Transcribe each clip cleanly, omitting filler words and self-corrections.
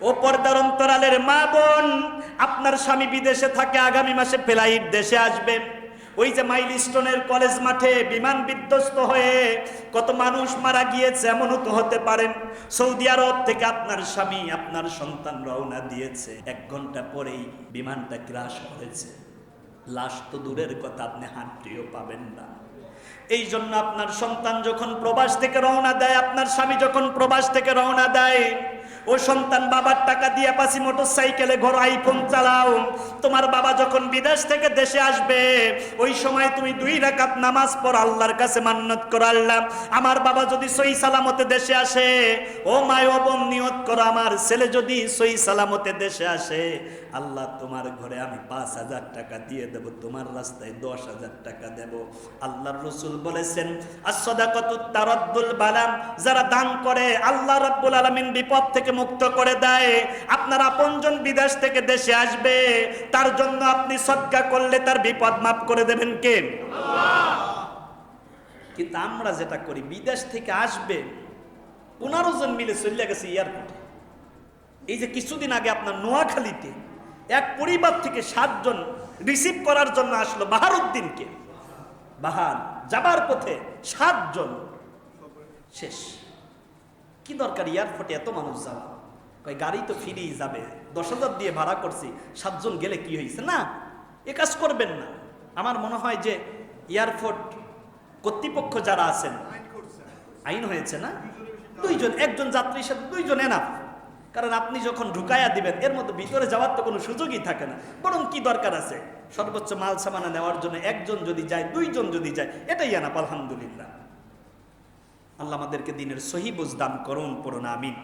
ও পর্দার অন্তরালের মা বোন, আপনার স্বামী বিদেশে থাকে, আগামী মাসে ফ্লাইট দেশে আসবে। ওই যে মাইলস্টোনের কলেজ মাঠে বিমান বিধ্বস্ত হয়ে কত মানুষ মারা গিয়েছে, এমনও তো হতে পারেন সৌদি আরব থেকে আপনার স্বামী, আপনার সন্তান রওনা দিয়েছে, 1 ঘন্টা পরেই বিমানটা ক্র্যাশ করেছে। লাশ তো দূরের কথা, আপনি হাঁটতেও পাবেন না। এই জন্য আপনার সন্তান যখন প্রবাস থেকে রওনা দেয়, আপনার স্বামী যখন প্রবাস থেকে রওনা দেয়, ও সন্তান বাবার টাকা দিয়ে পাশি মোটরসাইকেলে ঘর আইফোন চালাও। তোমার বাবা যখন বিদেশ থেকে দেশে আসবে, ওই সময় তুমি 2 রাকাত নামাজ পড়, আল্লাহর কাছে মান্নত করো, আল্লাহ আমার বাবা যদি সহি সালামতে দেশে আসে, ও মা ও বোন নিয়ত করো, আমার ছেলে যদি সহি সালামতে দেশে আসে, আল্লাহ তোমার ঘরে আমি 5,000 টাকা দিয়ে দেব, তোমার রাস্তায় 10,000 টাকা দেব। আল্লাহর রাসূল বলেছেন, as-সাদাকাতুত তারাদ্দুল বালাম, যারা দান করে আল্লাহ রাব্বুল আলামিন বিপদ থেকে মুক্ত করে দেয়। আপনার আপনজন বিদেশ থেকে দেশে আসবে, তার জন্য আপনি সদকা করলে তার বিপদ মাফ করে দেবেন কে? আল্লাহ। কিন্তু আমরা যেটা করি, বিদেশ থেকে আসবে 15 জন মিলে চলে গেছে এয়ারপোর্টে। এই যে কিছুদিন আগে আপনার নোয়াখালীতে এক পরিবার থেকে 7 জন রিসিভ করার জন্য আসলো বাহারউদ্দিনকে, বাহার যাবার পথে 7 জন শেষ। কি দরকার এয়ারপোর্টে এত মানুষ যাওয়া? কই গাড়ি তো ফিরেই যাবে, 10,000 দিয়ে ভাড়া করছি, 7 জন গেলে কি হয়েছে? না, এ কাজ করবেন না। আমার মনে হয় যে এয়ারপোর্ট কর্তৃপক্ষ যারা আছেন, আইন হয়েছে না, 2 জন, 1 জন যাত্রীর সাথে 2 জন এনাফ। কারণ আপনি যখন ঢুকাইয়া দিবেন, এর মধ্যে ভিতরে যাওয়ার তো কোনো সুযোগই থাকে না। বরং কি দরকার আছে, সর্বোচ্চ মাল সামানা নেওয়ার জন্য 1 জন যদি যায়, 2 জন যদি যায়, এটাই এনাফ। আলহামদুলিল্লাহ, আল্লাহ আমাদেরকে দিনের সহি বুঝ দান করুন, পড়ুন আমিন।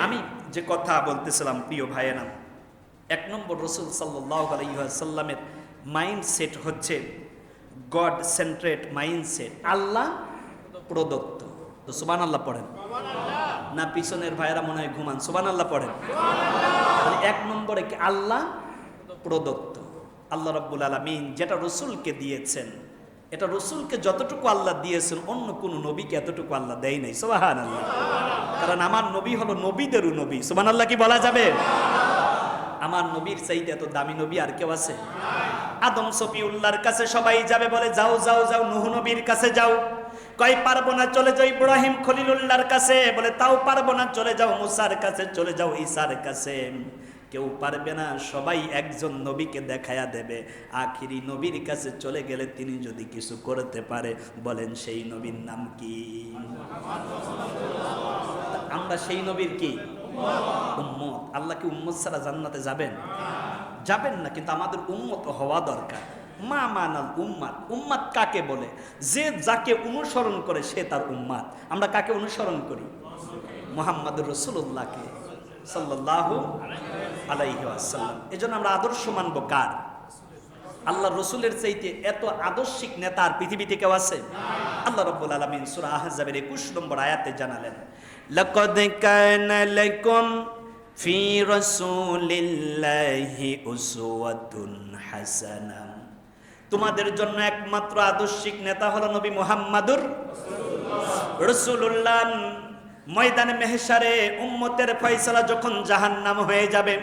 আমি যে কথা বলতেছিলাম প্রিয় ভাইয়েরা, 1 নম্বর রাসূল সাল্লাল্লাহু আলাইহি ওয়াসাল্লামের মাইন্ডসেট হচ্ছে গড সেন্ট্রেড মাইন্ডসেট, আল্লাহ প্রদত্ত। তো সুবহানাল্লাহ পড়েন না, পিছনের ভাইয়েরা মনে হয় ঘুমান, সুবহানাল্লাহ পড়েন। 1 নম্বরে কি? আল্লাহ প্রদত্ত। আল্লাহ রাব্বুল আলামিন যেটা রাসূলকে দিয়েছেন, এটা রাসূলকে যতটুকু আল্লাহ দিয়েছেন, অন্য কোন নবীকে এতটুকু আল্লাহ দেয় নাই। সুবহানাল্লাহ। কারণ আমার নবী হলো নবীদেরও নবী। সুবহানাল্লাহ কি বলা যাবে? আমার নবীর চাইতে এত দামি নবী আর কেউ আছে? আদম সফিউল্লাহর কাছে সবাই যাবে, বলে যাও যাও যাও, নূহ নবীর কাছে যাও। কয় পারবো না, চলে যাও ইব্রাহিম খলিলুল্লাহর কাছে, বলে তাও পারবো না, চলে যাও মুসার কাছে, চলে যাও ঈসার কাছে। কেউ পারবে না, সবাই একজন নবীকে দেখায়া দেবে। আখিরি নবীর কাছে চলে গেলে তিনি যদি কিছু করতে পারে, বলেন সেই নবীর নাম কি? আমরা সেই নবীর কি? উম্মত। আল্লাহ কি উম্মত ছাড়া জান্নাতে যাবেন? যাবেন না, কিন্তু আমাদের উম্মত হওয়া দরকার। মা মানাল উম্মাত, উম্মাত কাকে বলে? যে যাকে অনুসরণ করে সে তার উম্মাত। আমরা কাকে অনুসরণ করি? মুহাম্মদুর রাসূলুল্লাহকে সাল্লাল্লাহু আলাইহি ওয়াসাল্লাম। এজন্য আমরা আদর্শ মানব কার? আল্লাহ রসুলের চাইতে এত আদর্শিক নেতা আর পৃথিবীতে কেউ আছে? আল্লাহ রাব্বুল আলামিন সূরা আহজাবের 21 নম্বর আয়াতে জানালেন, লাকাদ কানা লাকুম ফি রাসূলিল্লাহি উসওয়াতুন হাসানাহ। তোমাদের জন্য একমাত্র আদর্শিক নেতা হলো নবী মুহাম্মাদুর রাসূলুল্লাহ। ময়দানে মেহশারে উম্মতের ফয়সালা যখন জাহান্নাম হয়ে যাবে,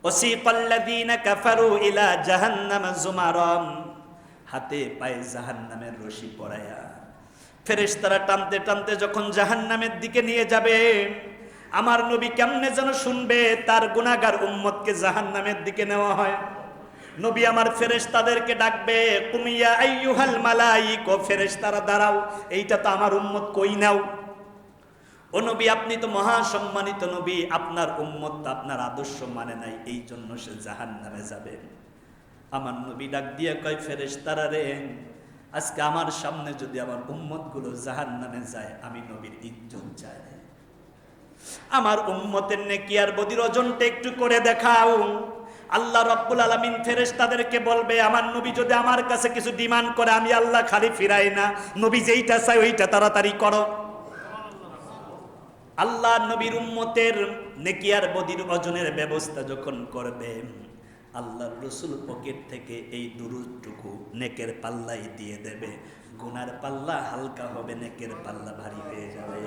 ওয়াসিকাল্লাযীনা কাফারু ইলা জাহান্নাম যুমারাম, হাতে পায়ে জাহান্নামের রশি পরায়া ফেরেশতারা টানতে টানতে যখন জাহান্নামের দিকে নিয়ে যাবে, আমার নবী কেমনে যেন শুনবে তার গুনাহগার উম্মতকে জাহান্নামের দিকে নেওয়া হয়। নবী আমার ফেরেশতাদেরকে ডাকবে, কুমিয়া আইয়ুহাল মালাইকা, ফেরেশতারা দাঁড়াও, এইটা তো আমার উম্মত, কই নাও। ও নবী, আপনি তো মহা সম্মানিত নবী, আপনার উম্মত তো আপনার আদর্শ মানে নাই, এই জন্য সে জাহান্নামে যাবে। আমার নবী ডাক দিয়ে কয়, ফেরেশতারা রে, আজকে আমার সামনে যদি আমার উম্মত গুলো জাহান্নামে যায়, আমি নবীর ইজ্জত চাই। আমার উম্মতের নেকি আর বদির ওজনটা একটু করে দেখাও। আল্লাহ রাব্বুল আলামিন ফেরেশতাদেরকে বলবে, আমার নবী যদি আমার কাছে কিছু ডিমান্ড করে, আমি আল্লাহ খালি ফিরাই না, নবী যেইটা চাই ওইটা তাড়াতাড়ি করো। আল্লাহ নবীর উম্মতের নেকি আর বদির ওজনের ব্যবস্থা যখন করবে, আল্লাহর রাসূল পকেট থেকে এই দুরূদটুকু নেকের পাল্লাই দিয়ে দেবে। গুনার পাল্লা হালকা হবে, নেকের পাল্লা ভারী হয়ে যাবে।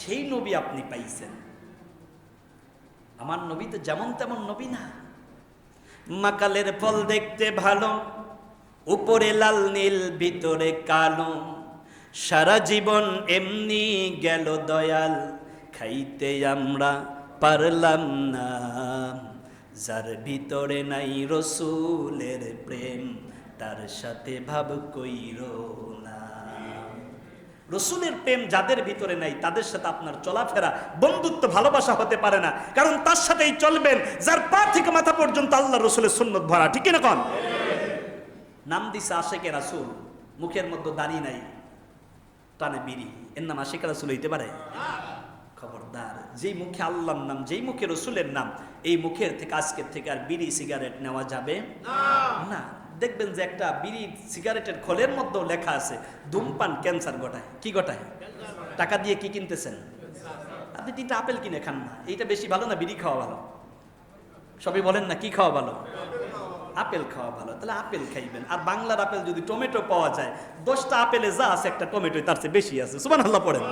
সেই নবী আপনি পাইছেন। আমার নবী তো যেমন তেমন নবী না। মাকালের ফল দেখতে ভালো, উপরে লাল নীল ভিতরে কালো, সারা জীবন এমনি গেল দয়াল, খাইতে আমরা পারলাম না। যার ভিতরে নাই রসুলের প্রেম, তার সাথে ভাব কইরো না। রসুলের প্রেম যাদের ভিতরে নাই তাদের সাথে আপনার চলাফেরা, বন্ধুত্ব, ভালোবাসা হতে পারে না। কারণ তার সাথেই চলবেন যার পা থেকে মাথা পর্যন্ত আল্লাহ রসুলের সুন্নত ভরা, ঠিক না কোন? নাম দিছে আশেকে রাসূল, মুখের মধ্যে দাড়ি নাই, টানে বিড়ি, এর নাম আশেকে রাসূল হইতে পারে? খবরদার, যেই মুখে আল্লাহর নাম, যেই মুখে রসুলের নাম, এই মুখের থেকে আজকের থেকে আর বিড়ি সিগারেট নেওয়া যাবে না। দেখবেন যে একটা বিড়ি সিগারেটের খোলের মধ্যেও লেখা আছে ধূমপান ক্যান্সার ঘটায়। কি ঘটায়? টাকা দিয়ে কি কিনতেছেন? আপনি 3টা আপেল কিনে খান না, এইটা বেশি ভালো না বিড়ি খাওয়া ভালো? সবই বলেন না, কি খাওয়া ভালো? আপেল খাওয়া ভালো। তাহলে আপেল খাইবেন। আর বাংলার আপেল যদি টমেটো পাওয়া যায়, 10টা আপেলে যা আছে একটা টমেটো তার চেয়ে বেশি আছে। সুবহানাল্লাহ পড়েন।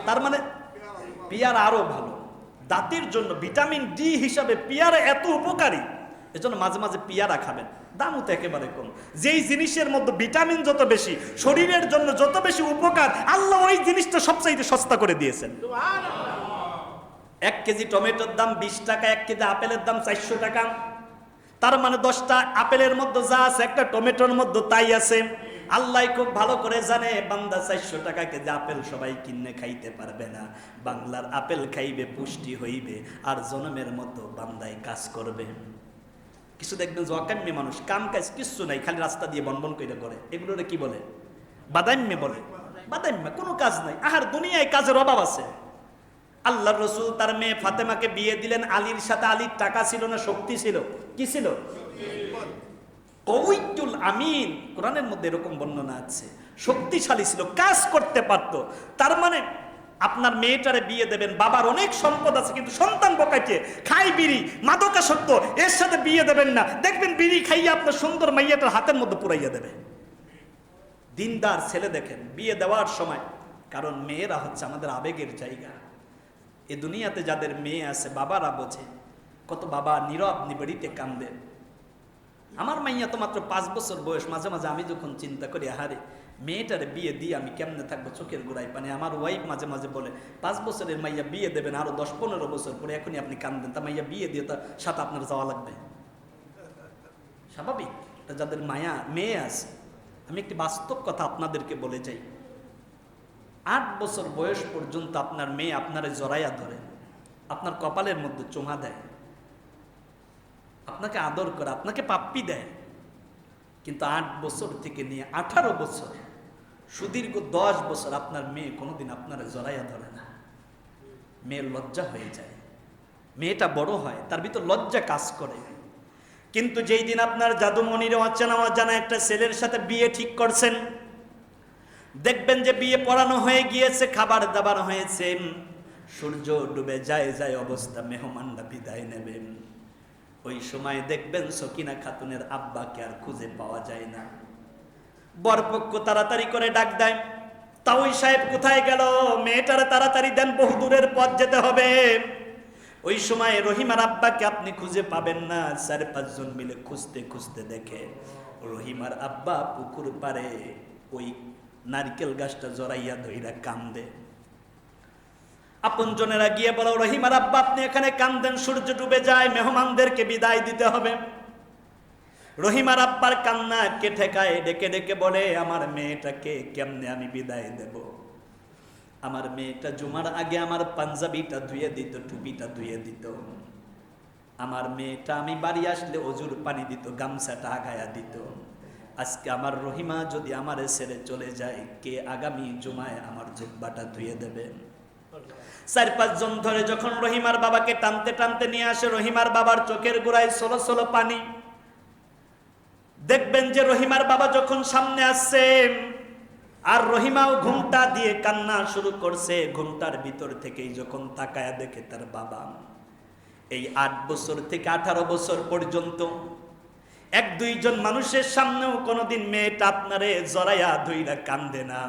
তার মানে পেয়ারা আরো ভালো, দাঁতের জন্য ভিটামিন ডি হিসাবে পেয়ারা এত উপকারী, এজন্য মাঝে মাঝে পেয়ারা খাবেন। দামও তো একেবারে কম। যেই জিনিসের মধ্যে ভিটামিন যত বেশি, শরীরের জন্য যত বেশি উপকার, আল্লাহ ওই জিনিসটা সবচাইতে সস্তা করে দিয়েছেন। 1 কেজি টমেটোর দাম 20 টাকা, 1 কেজি আপেলের দাম 400 টাকা। তার মানে 10টা আপেলের মধ্যে যা আছে একটা টমেটোর মধ্যে তাই আছে। আল্লাহ খুব ভালো করে জানে বান্দা 400 টাকা কেজি আপেল সবাই কিনে খাইতে পারবে না। বাংলার আপেল খাইবে, পুষ্টি হইবে, আর জনমের মতো বান্দায় কাজ করবে। কিছু দেখবেন যে অকাম্য মানুষ, কাম কাজ কিচ্ছু নাই, খালি রাস্তা দিয়ে বনবন করে। এগুলোরে কি বলে? বাদাম্য বলে। বাদাম্য, কোনো কাজ নাই। আহার দুনিয়ায় কাজের অভাব আছে। আল্লাহর রাসূল তার মেয়ে ফাতেমাকে বিয়ে দিলেন আলীর সাথে। আলীর টাকা ছিল না শক্তি ছিল? কি ছিল? কওয়িয়ুল আমিন, কোরআনের মধ্যে এরকম বর্ণনা আছে। শক্তিশালী ছিল, কাজ করতে পারতো। তার মানে আপনার মেয়েটারে বিয়ে দেবেন, বাবার অনেক সম্পদ আছে কিন্তু সন্তান বোকাইছে, খাই বিড়ি, মাদকাসক্ত, এর সাথে বিয়ে দেবেন না। দেখবেন বিড়ি খাইয়ে আপনার সুন্দর মাইয়াটার হাতের মধ্যে পুরাইয়া দেবে। দিনদার ছেলে দেখেন বিয়ে দেওয়ার সময়, কারণ মেয়েরা হচ্ছে আমাদের আবেগের জায়গা। এ দুনিয়াতে যাদের মেয়ে আছে বাবারা বোঝে। কত বাবা নীরব নিবেড়িতে কান্দে। আমার মাইয়া তো মাত্র 5 বছর বয়স। মাঝে মাঝে আমি যখন চিন্তা করি, আহারে মেয়েটারে বিয়ে দিয়ে আমি কেমনে থাকবো, চোখের গোড়ায় পানি। আমার ওয়াইফ মাঝে মাঝে বলে, 5 বছরের মাইয়া বিয়ে দেবেন আরো 10-15 বছর পরে, এখনই আপনি কান্দেন, তা মাইয়া বিয়ে দিয়ে তার সাথে আপনার যাওয়া লাগবে। স্বাভাবিক। যাদের মায়া মেয়ে আছে, আমি একটি বাস্তব কথা আপনাদেরকে বলে যাই। 8 বছর বয়স পর্যন্ত আপনার মেয়ে আপনারে জড়াইয়া ধরে, আপনার কপালের মধ্যে চুমা দেয়, আপনাকে আদর করে, আপনাকে পাপ্পি দেয়। কিন্তু 8 বছর থেকে নিয়ে 18 বছর, সুদীর্ঘ 10 বছর আপনার মেয়ে কোনোদিন আপনারা জড়াইয়া ধরে না। মেয়ের লজ্জা হয়ে যায়। মেয়েটা বড় হয়, তার ভিতর লজ্জা কাজ করে। কিন্তু যেই দিন আপনার জাদুমণির অচেনা অজানা একটা ছেলের সাথে বিয়ে ঠিক করছেন, দেখবেন যে বিয়ে পড়ানো হয়ে গিয়েছে, খাবার দাবার হয়েছে, সূর্য ডুবে যায় যায় অবস্থা, মেহমানরা বিদায় নেবেন। ওই সময় দেখবেন সকিনা খাতুনের আব্বাকে আর খুঁজে পাওয়া যায় না। বরপক্ষ তাড়াতাড়ি করে ডাক দেয়, তাওই সাহেব কোথায় গেল? মেয়েটারে তাড়াতাড়ি দেন, বহু দূরের পথ যেতে হবে। ওই সময় রহিমার আব্বাকে আপনি খুঁজে পাবেন না। 4-5 জন মিলে খুঁজতে খুঁজতে দেখে রহিমার আব্বা পুকুর পাড়ে ওই নারকেল গাছটা জড়াইয়া ধইরা কান্দে। আপন জনেরা গিয়ে বলো, রহিমার আব্বা আপনি এখানে কান্দেন, সূর্য ডুবে যায়, মেহমানদেরকে বিদায় দিতে হবে। রহিমার আব্বার কান্না কে ঠেকায়, ডেকে ডেকে বলে, আমার মেয়েটাকে কেমনে আমি বিদায় দেব? আমার মেয়েটা জুমার আগে আমার পাঞ্জাবিটা ধুয়ে দিত, টুপিটা ধুয়ে দিত। আমার মেয়েটা আমি বাড়ি আসলে অজুর পানি দিত, গামছাটা আগায়া দিত। আজকে আমার রহিমা যদি আমারে ছেড়ে চলে যায়, কে আগামী জুমায় আমার জুব্বাটা ধুয়ে দেবে? 4-5 জন ধরে যখন রহিমার বাবাকে টানতে টানতে নিয়ে আসে, রহিমার বাবার চোখের গোড়ায় ছোলো ছোলো পানি। দেখবেন যে রহিমার বাবা যখন সামনে আসছে, আর রহিমাও ঘুমটা দিয়ে কান্না শুরু করছে। ঘুমটার ভিতর থেকেই যখন তাকায়া দেখে তার বাবা এই 8 বছর থেকে 18 বছর পর্যন্ত 1-2 জন মানুষের সামনেও কোনোদিন মেয়েটা আপনারে জড়াইয়া ধইরা কান্দে না।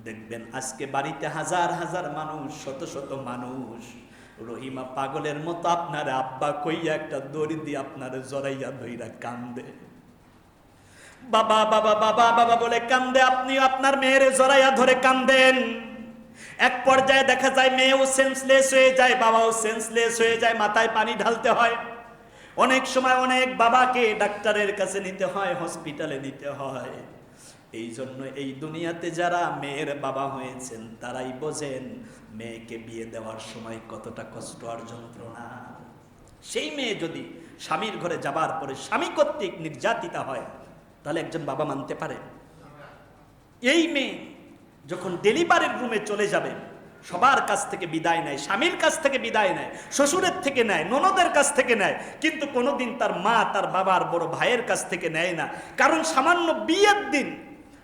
দেখবেন আজকে বাড়িতে হাজার হাজার মানুষ, শত শত মানুষ রহিমা পাগলের মতো আপনার আব্বা কইয়া একটা দড়ি দিয়ে আপনার জড়াইয়া ধইরা কান্দে। বাবা বাবা বাবা বাবা বলে কান্দে, আপনি আপনার মেয়ের জড়াইয়া ধরে কান্দেন। এক পর্যায়ে দেখা যায় মেয়েও সেন্সলেস হয়ে যায়, বাবাও সেন্সলেস হয়ে যায়, মাথায় পানি ঢালতে হয়। অনেক সময় অনেক বাবাকে ডাক্তারের কাছে নিতে হয়, হসপিটালে নিতে হয়। এই জন্য এই দুনিয়াতে যারা মেয়ের বাবা হয়েছেন তারাই বোঝেন মেয়েকে বিয়ে দেওয়ার সময় কতটা কষ্ট আর যন্ত্রণা। সেই মেয়ে যদি স্বামীর ঘরে যাবার পরে স্বামী কর্তৃক নির্যাতিতা হয় তাহলে একজন বাবা মানতে পারে? এই মেয়ে যখন ডেলিভারির রুমে চলে যাবে সবার কাছ থেকে বিদায় নেয়, স্বামীর কাছ থেকে বিদায় নেয়, শ্বশুরের থেকে নেয়, ননদের কাছ থেকে নেয়, কিন্তু কোনোদিন তার মা তার বাবার বড় ভাইয়ের কাছ থেকে নেয় না। কারণ সামান্য বিয়ের দিন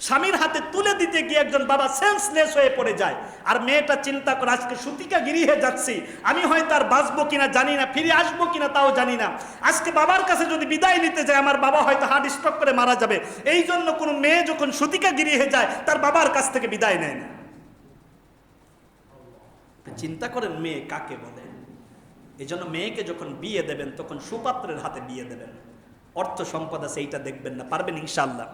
স্বামীর হাতে তুলে দিতে গিয়ে একজন বাবা সেন্সলেস হয়ে পড়ে যায়। আর মেয়েটা চিন্তা করে আজকে সুতিকা গিরিহে যাচ্ছি, আমি হয়তো আর বাঁচবো কিনা জানি না, ফিরে আসবো কিনা তাও জানি না, আজকে বাবার কাছে যদি বিদায় নিতে যায় আমার বাবা হয়তো হার্ট স্ট্রোক করে মারা যাবে। এই জন্য কোনো মেয়ে যখন সুতিকা গিরিহে যায় তার বাবার কাছ থেকে বিদায় নেয় না। চিন্তা করেন মেয়ে কাকে বলে। এই জন্য মেয়েকে যখন বিয়ে দেবেন তখন সুপাত্রের হাতে বিয়ে দেবেন, অর্থ সম্পদ আছে এইটা দেখবেন না। পারবেন ইনশাআল্লাহ?